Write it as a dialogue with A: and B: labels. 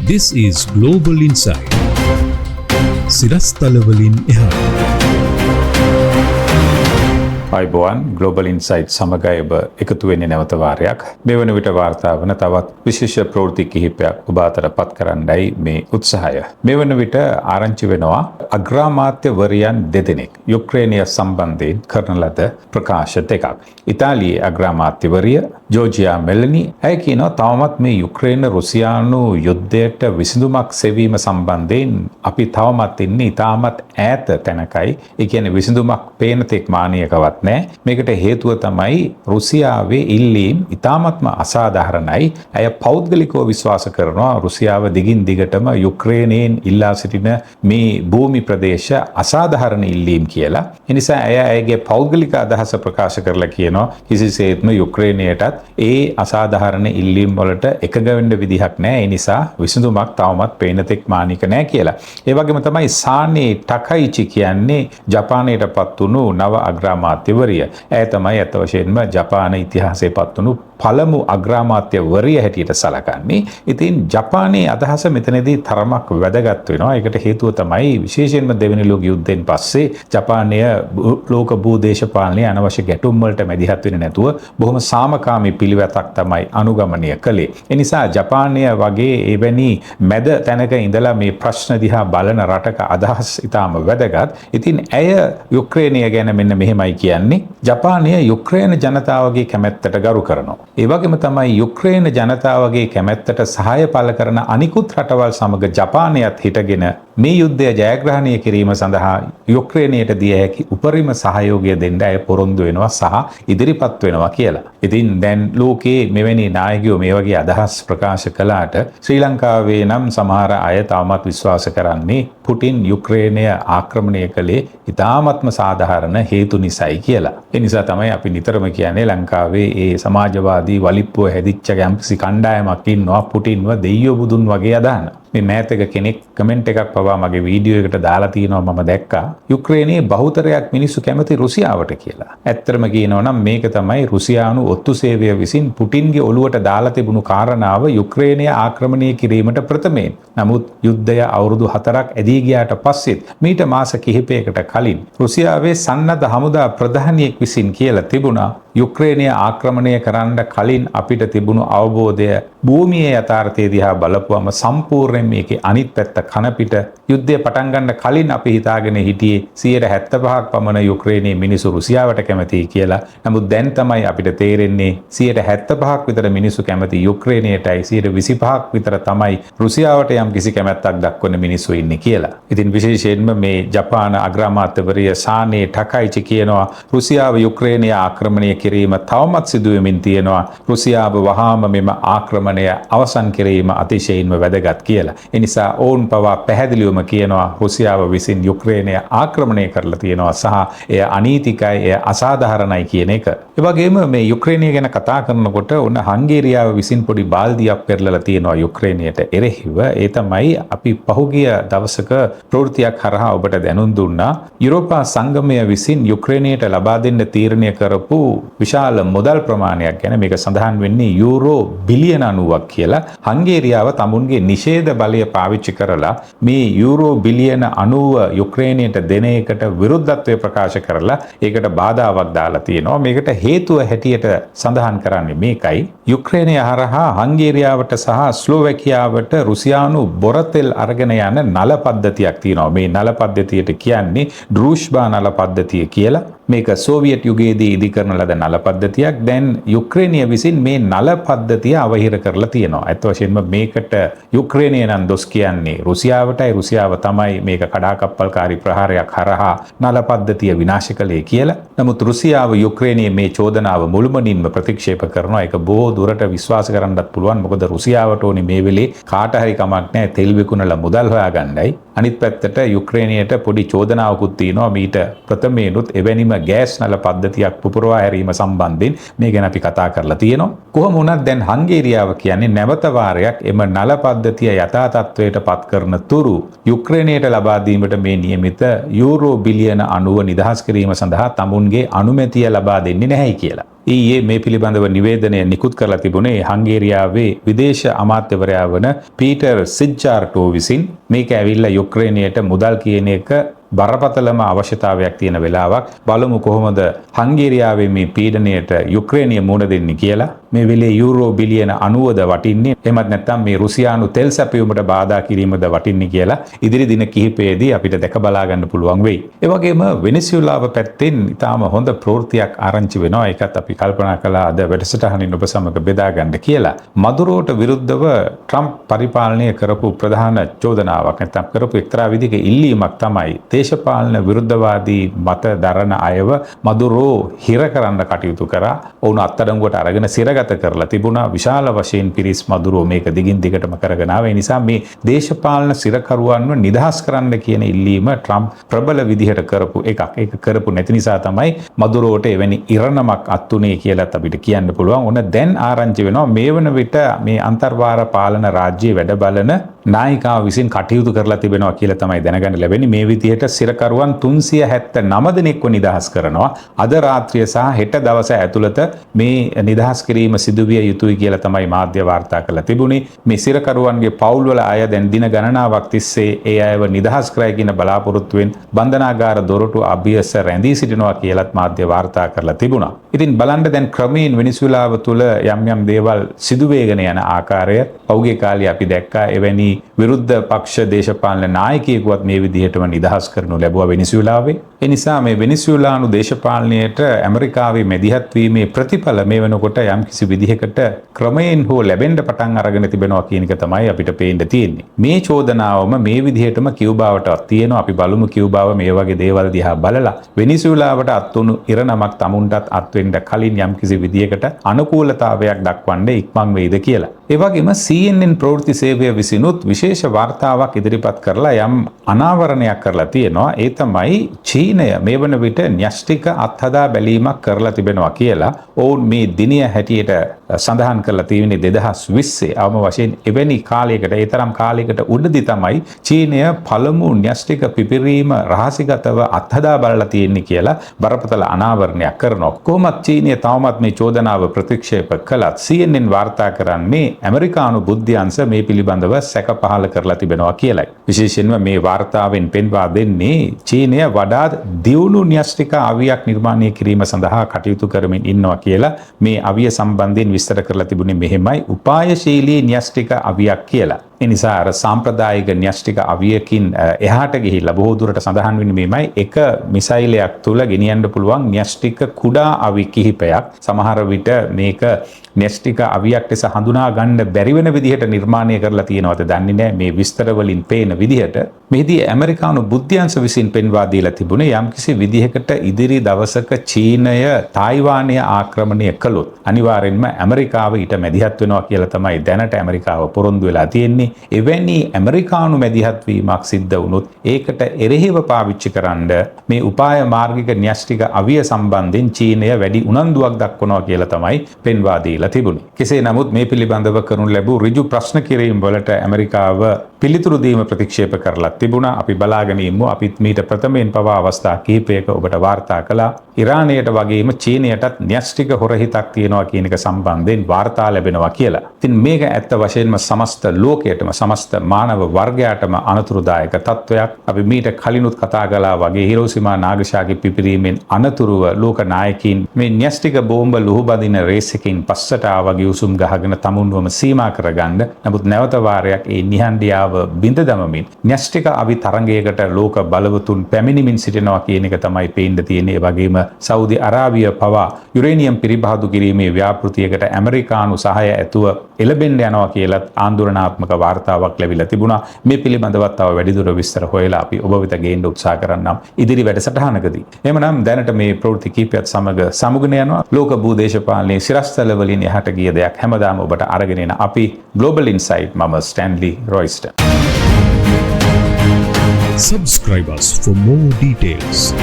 A: This is Global Insight. සිරස්තලවලින් එහා.
B: අයිබෝවන් global insight සමග ඔබ එකතු වෙන්නේ නැවත වාරයක්. මේ වන විට වාර්තා වන තවත් විශේෂ ප්‍රවෘත්ති කිහිපයක් ඔබ අතරපත් කරන්නයි මේ උත්සාහය. මේ වන විට ආරංචි වෙනවා අග්‍රාමාත්‍යවරයන් දෙදෙනෙක් යුක්‍රේනය සම්බන්ධයෙන් කරන ලද ප්‍රකාශ දෙකක්. ඉතාලියේ අග්‍රාමාත්‍යවරිය ජෝර්ජියා මෙලනි ඇය කියනවා තවමත් මේ යුක්‍රේන රුසියානු යුද්ධයට විසඳුමක් සෙවීම සම්බන්ධයෙන් අපි තවමත් ඉන්නේ ඉතාමත් ඈත තැනකයි. ඒ කියන්නේ විසඳුමක් පේන තෙක් මානියකවත් මේකට හේතුව තමයි රුසියාවේ ඉල්ලීම් ඉතාමත්ම අසාධාරණයි. ඇය පෞද්ගලිකව විශ්වාස කරනවා රුසියාව දිගින් දිගටම යුක්‍රේනයෙන් ඉල්ලා සිටින මේ භූමි ප්‍රදේශ අසාධාරණ ඉල්ලීම් කියලා. එනිසා ඇය ඇයගේ පෞද්ගලික අදහස ප්‍රකාශ කරලා කියනවා කිසිසේත්ම යුක්‍රේනයටත් ඒ අසාධාරණ ඉල්ලීම් වලට එකඟ වෙන්න විදිහක් නැහැ. ඒ නිසා විසඳුමක් තවමත් පේන තෙක් මානික නැහැ කියලා. ඒ වගේම තමයි සානේ ටකයිචි කියන්නේ ජපානයටපත් වුණු නව අග්‍රාමාත්‍යවරිය. ඇය තමයි අත වශයෙන්ම ජපාන ඉතිහාසයේ පත්වුණු පළමු අග්‍රාමාත්‍යවරිය හැටියට සලකන්නේ. ඉතින් ජපානයේ අදහස මෙතනදී තරමක් වැදගත් වෙනවා. ඒකට හේතුව තමයි විශේෂයෙන්ම දෙවෙනි ලෝක යුද්ධයෙන් පස්සේ ජපානය ලෝක භූදේශපාලනයේ අනවශ්‍ය ගැටුම් වලට මැදිහත් වෙන්නේ නැතුව බොහොම සාමකාමී පිළිවෙතක් තමයි අනුගමනය කළේ. ඒ නිසා ජපානය වගේ එවැනි මැද තැනක ඉඳලා මේ ප්‍රශ්න දිහා බලන රටක අදහස් ඉතාම වැදගත්. ඉතින් ඇය යුක්‍රේනය ගැන මෙන්න මෙහෙමයි කියන්නේ. ජපානය යුක්‍රේන ජනතාවගේ කැමැත්තට ගරු කරනවා. ඒ වගේම තමයි යුක්‍රේන ජනතාවගේ කැමැත්තට සහාය පළ කරන අනිකුත් රටවල් සමග ජපානයත් හිටගෙන මේ යුද්ධය ජයග්‍රහණය කිරීම සඳහා යුක්‍රේනයට දිය හැකි උපරිම සහයෝගය දෙන්න අය පොරොන්දු වෙනවා සහ ඉදිරිපත් වෙනවා කියලා. ඉතින් දැන් ලෝකයේ මෙවැනි නායකයෝ මේ වගේ අදහස් ප්‍රකාශ කළාට ශ්‍රී ලංකාවේ නම් සමහර අය තාමත් විශ්වාස කරන්නේ පුටින් යුක්‍රේනය ආක්‍රමණය කළේ ඉතාමත්ම සාධාරණ හේතු නිසායි කියලා. ඒ නිසා තමයි අපි නිතරම කියන්නේ ලංකාවේ ඒ සමාජවාදී වලිප්පුව හැදිච්ච යම්කිසි කණ්ඩායමක් ඉන්නවා පුටින්ව දෙයියෝ බුදුන් වගේ අදහන. මේ මෑතක කෙනෙක් කමෙන්ට් එකක් පවා මගේ වීඩියෝ එකට දාලා තියෙනවා මම දැක්කා. යුක්‍රේනයේ බහුතරයක් මිනිස්සු කැමති රුසියාවට කියලා. ඇත්තටම කියනවා නම් මේක තමයි රුසියානු ඔත්තු සේවය විසින් පුටින්ගේ ඔළුවට දාලා තිබුණු කාරණාව යුක්‍රේනය ආක්‍රමණය කිරීමට ප්‍රථමයෙන්. නමුත් යුද්ධය අවුරුදු 4ක් ඇදී ගියාට පස්සෙත් මීට මාස කිහිපයකට කලින් රුසියාවේ සන්නද්ධ හමුදා ප්‍රධානියෙක් විසින් කියලා තිබුණා යුක්‍රේනය ආක්‍රමණය කරන්න කලින් අපිට තිබුණු අවබෝධය භූමියේ යථාර්ථය දිහා බලපුවම සම්පූර්ණයෙන් මේකේ අනිත් පැත්ත කනපිට යුද්ධය පටන් ගන්න කලින් අපි හිතාගෙන හිටියේ 75%ක් පමණ යුක්‍රේනයේ මිනිස්සු රුසියාවට කැමතියි කියලා. නමුත් දැන් තමයි අපිට තේරෙන්නේ 75%ක් විතර මිනිස්සු කැමති යුක්‍රේනයටයි 25%ක් විතර තමයි රුසියාවට යම් කිසි කැමැත්තක් දක්වන මිනිස්සු ඉන්නේ කියලා. ඉතින් විශේෂයෙන්ම මේ ජපාන අග්‍රාමාත්‍යවරිය සානේ ටකයිචි කියනවා රුසියාව යුක්‍රේනය ආක්‍රමණය කිරීම තවමත් සිදු වෙමින් තියෙනවා. රුසියාව වහාම මෙම ආක්‍රමණය අවසන් කිරීම අතිශයින්ම වැදගත් කියලා. ඒ නිසා ඔවුන් පවා පැහැදිලිවම කියනවා රුසියාව විසින් යුක්‍රේනය ආක්‍රමණය කරලා තියෙනවා සහ එය අනීතිකයි, එය අසාධාරණයි කියන එක. ඒ වගේම මේ යුක්‍රේනය ගැන කතා කරනකොට ඔන්න හංගේරියාව විසින් පොඩි බාල්දියක් පෙරලලා තියෙනවා යුක්‍රේනයට එරෙහිව. ඒ තමයි අපි පහුගිය දවසක ප්‍රවෘත්තියක් හරහා ඔබට දැනුම් දුන්නා. යුරෝපා සංගමය විසින් යුක්‍රේනයට ලබා දෙන්න තීරණය කරපු විශාල මුදල් ප්‍රමාණයක් ගැන මේක සඳහන් වෙන්නේ යූරෝ බිලියන 90ක් කියලා. හංගේරියාව තමුන්ගේ නිෂේධ බලය පාවිච්චි කරලා මේ යූරෝ බිලියන 90 යුක්‍රේනයට දෙන එකට විරුද්ධත්වය ප්‍රකාශ කරලා ඒකට බාධාවක් දාලා තියෙනවා. මේකට හේතුව හැටියට සඳහන් කරන්නේ මේකයි. යුක්‍රේනය හරහා හංගේරියාවට සහ ස්ලෝවැකියාවට රුසියානු බොරතෙල් අරගෙන යන නල පද්ධතියක් තියෙනවා. මේ නල පද්ධතියට කියන්නේ ඩ්‍රූෂ්බා නල පද්ධතිය කියලා. මේක සෝවියට් යුගයේදී ඉදි කරන ලද නල පද්ධතියක්. දැන් යුක්‍රේනය විසින් මේ නල පද්ධතිය අවහිර කරලා තියෙනවා. අත් වශයෙන්ම මේකට යුක්‍රේනය නම් දොස් කියන්නේ රුසියාවටයි. රුසියාව තමයි මේක කඩාකප්පල්කාරී ප්‍රහාරයක් හරහා නල පද්ධතිය විනාශ කළේ කියලා. නමුත් රුසියාව යුක්‍රේනයේ මේ චෝදනාව මුළුමනින්ම ප්‍රතික්ෂේප කරනවා. ඒක බොහෝ දුරට විශ්වාස කරන්නත් පුළුවන්. මොකද රුසියාවට ඕනේ මේ වෙලේ කාට හරි කමක් නැහැ තෙල් විකුණලා මුදල් හොයාගන්නයි. අනිත් පැත්තට යුක්‍රේනයට පොඩි චෝදනාවකුත් තියෙනවා. මීට ප්‍රථමයෙන්ුත් එවැනිම ගෑස් නල පද්ධතියක් පුපුරවා හැරීම සම්බන්ධයෙන් මේ ගැන අපි කතා කරලා තියෙනවා. කොහොම වුණත් දැන් හංගේරියාව කියන්නේ නැවත වාරයක් එම නල පද්ධතිය යථා තත්ත්වයට පත් කරන තුරු යුක්‍රේනයට ලබා දීමට මේ නියමිත යූරෝ බිලියන 90 නිදහස් කිරීම සඳහා තමුන්ගේ අනුමැතිය ලබා දෙන්නේ නැහැයි කියලා. ඊයේ මේ පිළිබඳව නිවේදනය නිකුත් කරලා තිබුණේ හංගේරියාවේ විදේශ අමාත්‍යවරයා වන පීටර් සිජ්ජාර්ටෝ විසින්. මේක ඇවිල්ලා යුක්‍රේනයට මුදල් කියන එක බරපතලම අවශ්‍යතාවයක් තියෙන වෙලාවක්. බලමු කොහොමද හංගේරියාවේ මේ පීඩනයට යුක්‍රේනිය මුහුණ දෙන්නේ කියලා. මේ වෙලේ යූරෝ බිලියන 90ද වටින්නේ, එහෙමත් නැත්නම් මේ රුසියානු තෙල් සැපයුමට බාධා කිරීමද වටින්නේ කියලා ඉදිරි දින කිහිපයේදී අපිට දැක බලා ගන්න පුළුවන් වෙයි. ඒ වගේම වෙනිසුලාව පැත්තෙන් ඊටාම හොඳ ප්‍රවෘත්තියක් ආරංචි වෙනවා. ඒකත් අපි කල්පනා කළා අද වැඩසටහනින් ඔබ සමග බෙදා ගන්න කියලා. මදුරෝට විරුද්ධව ට්‍රම්ප් පරිපාලනය කරපු ප්‍රධාන චෝදනාවක් නැත්නම් කරපු එක්තරා විදිහක ඉල්ලීමක් තමයි දේශපාලන විරුද්ධවාදී මත දරන අයව මදුරෝ හිර කරන්න කටයුතු කරා. ඔවුන් අත්අඩංගුවට අරගෙන සිරගත කරලා තිබුණා. විශාල වශයෙන් පිරිස් මදුරෝ මේක දිගින් දිගටම කරගෙන ආවා. ඒ නිසා මේ දේශපාලන සිරකරුවන්ව නිදහස් කරන්න කියන ඉල්ලීම ට්‍රම්ප් ප්‍රබල විදිහට කරපු එකක්. ඒක කරපු නැති නිසා තමයි මදුරෝට එවැනි ඉරණමක් අත්ුනේ කියලාත් අපිට කියන්න පුළුවන්. ඔන්න දැන් ආරංචි වෙනවා මේ වන විට මේ අන්තර්වාර පාලන රාජ්‍යයේ වැඩ බලන නායිකාව විසින් කටයුතු කරලා තිබෙනවා කියලා තමයි දැනගන්න ලැබෙන්නේ. මේ විදිහට සිරකරුවන් 379 දෙනෙක්ව නිදහස් කරනවා. අද රාත්‍රිය සහ හෙට දවස ඇතුළත මේ නිදහස් කිරීම සිදුවිය යුතුයි කියලා තමයි මාධ්‍ය වාර්තා කරලා තිබුණේ. මේ සිරකරුවන්ගේ පවුල්වල අය දැන් දින ගණනාවක් තිස්සේ ඒ අයව නිදහස් කරයි කියන බලාපොරොත්තුවෙන් බන්ධනාගාර දොරටු අභියස රැඳී සිටිනවා කියලාත් මාධ්‍ය වාර්තා කරලා තිබුණා. ඉතින් බලන්න දැන් ක්‍රමයෙන් වෙනිසුලාව තුළ යම් දේවල් සිදුවේගෙන යන ආකාරය පෞගේ කාලේ අපි දැක්කා. එවැනි විරුද්ධ පක්ෂ දේශපාලන නායකයෙකුවත් මේ විදිහටම නිදහස් කරනු ලැබුවා වෙනිසුලාවේ. ඒ නිසා මේ වෙනිසුලානු දේශපාලනයට ඇමරිකාවේ මැදිහත් වීමේ ප්‍රතිඵල මේ වෙනකොට යම්කිසි විදිහකට ක්‍රමයෙන් හෝ ලැබෙන්න පටන් අරගෙන තිබෙනවා කියන එක තමයි අපිට පේන්න තියෙන්නේ. මේ චෝදනාවම මේ විදිහටම කියුබාවටත් තියෙනවා. අපි බලමු කියුබාව මේ වගේ දේවල් දිහා බලලා වෙනිසුලාවට අත්වුණු ඉරණමක් තමුන්ටත් අත්වෙන්න කලින් යම්කිසි විදිහකට අනුකූලතාවයක් දක්වන්න ඉක්මන් වෙයිද කියලා. ඒ වගේම CNN ප්‍රවෘත්ති සේවය විසිනුත් විශේෂ වාර්තාවක් ඉදිරිපත් කරලා යම් අනාවරණයක් කරලා තියෙනවා. ඒ තමයි චීනය මේ වන විට න්‍යෂ්ටික අත්හදා බැලීමක් කරලා තිබෙනවා කියලා. ඔවුන් මේ දිනය හැටියට සඳහන් කරලා තියෙන්නේ 2020 අවම වශයෙන් එවැනි කාලයකට, ඒ තරම් කාලයකට උඩදී තමයි චීනය පළමු න්‍යෂ්ටික පිපිරීම රහසිගතව අත්හදා බලලා තියෙන්නේ කියලා බරපතල අනාවරණයක් කරනවා. කොහොමත් චීනය තවමත් මේ චෝදනාව ප්‍රතික්ෂේප කළත් CNN වාර්තා කරන්නේ ඇමරිකානු බුද්ධ්‍යංශ මේ පිළිබඳව සැක පහළ කරලා තිබෙනවා කියලයි. විශේෂයෙන්ම මේ වාර්තාවෙන් පෙන්වා දෙන්නේ චීනය වඩාත් දියුණු න්‍යෂ්ටික අවියක් නිර්මාණය කිරීම සඳහා කටයුතු කරමින් ඉන්නවා කියලා. මේ අවිය සම්බන්ධයෙන් විස්තර කරලා තිබුණේ මෙහෙමයි: උපායශීලී න්‍යෂ්ටික අවියක් කියලා. ඒ නිසා අර සාම්ප්‍රදායික න්‍යෂ්ටික අවියකින් එහාට ගිහිල්ලා බොහෝ දුරට සඳහන් වෙන්නේ මේමයි. එක මිසයිලයක් තුල ගෙනියන්න පුළුවන් න්‍යෂ්ටික කුඩා අවි කිහිපයක්. සමහර විට මේක න්‍යෂ්ටික අවියක් ලෙස හඳුනා ගන්න බැරි වෙන විදිහට නිර්මාණය කරලා තියෙනවද දන්නේ නැහැ. මේ විස්තර වලින් පේන විදිහට මෙහිදී ඇමරිකානු බුද්ධ්‍යංශ විසින් පෙන්වා දීලා තිබුණේ යම්කිසි විදිහකට ඉදිරි දවසක චීනය තායිවානය ආක්‍රමණය කළොත් අනිවාර්යෙන්ම ඇමරිකාව ඊට මැදිහත් වෙනවා කියලා තමයි දැනට ඇමරිකාව පොරොන්දු වෙලා තියෙන්නේ. එවැනි ඇමරිකානු මැදිහත් වීමක් සිද්ධ වුණොත් ඒකට එරෙහිව පාවිච්චි කරන්න මේ උපාය මාර්ගික න්‍යෂ්ටික අවිය සම්බන්ධයෙන් චීනය වැඩි උනන්දුවක් දක්වනවා කියලා තමයි පෙන්වා දීලා තිබුණේ. කෙසේ නමුත් මේ පිළිබඳව කරනු ලැබූ ඍජු ප්‍රශ්න කිරීම වලට ඇමරිකාව පිළිතුරු දීම ප්‍රතික්ෂේප කරලා තිබුණා. අපි බලාගෙන ඉමු. අපිත් මීට ප්‍රථමයෙන් පවා අවස්ථා කිහිපයක ඔබට වාර්තා කළා. ඉරානයට වගේම චීනයටත් න්‍යෂ්ටික හොරහිතක් තියෙනවා කියන එක සම්බන්ධයෙන් වාර්තා ලැබෙනවා කියලා. ඉතින් මේක ඇත්ත වශයෙන්ම සමස්ත ලෝකයටම, සමස්ත මානව වර්ගයාටම අනතුරුදායක තත්වයක්. අපි මීට කලිනුත් කතා කළා වගේ හිරෝසිමා නාගසාකි පිපිරීමෙන් අනතුරුව ලෝක නායකයින් මේ න්‍යෂ්ටික බෝම්බ ලුහුබදින රේස් එකකින් පස්සට ආවගේ උසුම් ගහගෙන තමුන්වම සීමා කරගන්න. නමුත් නැවත වාරයක් ඒ නිහඬියාව බිඳ දමමින් න්‍යෂ්ටික අවි තරංගයකට ලෝක බලවතුන් පැමිණිමින් සිටිනවා කියන එක තමයි පේන්න තියෙන්නේ. ඒ වගේම සෞදි අරාබිය පවා යුරේනියම් පිරිබහදු කිරීමේ ව්‍යාපෘතියකට ඇමරිකානු සහාය ඇතුව එළබෙන්න යනවා කියලත් ආන්දෝලනාත්මක වාර්තාවක් ලැබිලා තිබුණා. මේ පිළිබඳවත් තව වැඩිදුර විස්තර හොයලා අපි ඔබ වෙත ගේන්න උත්සාහ කරන්නම් ඉදිරි වැඩසටහනකදී. එහෙමනම් දැනට මේ ප්‍රවෘත්ති කීපයත් සමග සමුගෙන යනවා. ලෝක භූ දේශපාලනයේ සිරස්තල වලින් එහාට ගිය දෙයක් හැමදාම ඔබට අරගෙන එන අපි Global Insight මම Stanley රොයිස්ටන්.
A: Subscribe us for more details.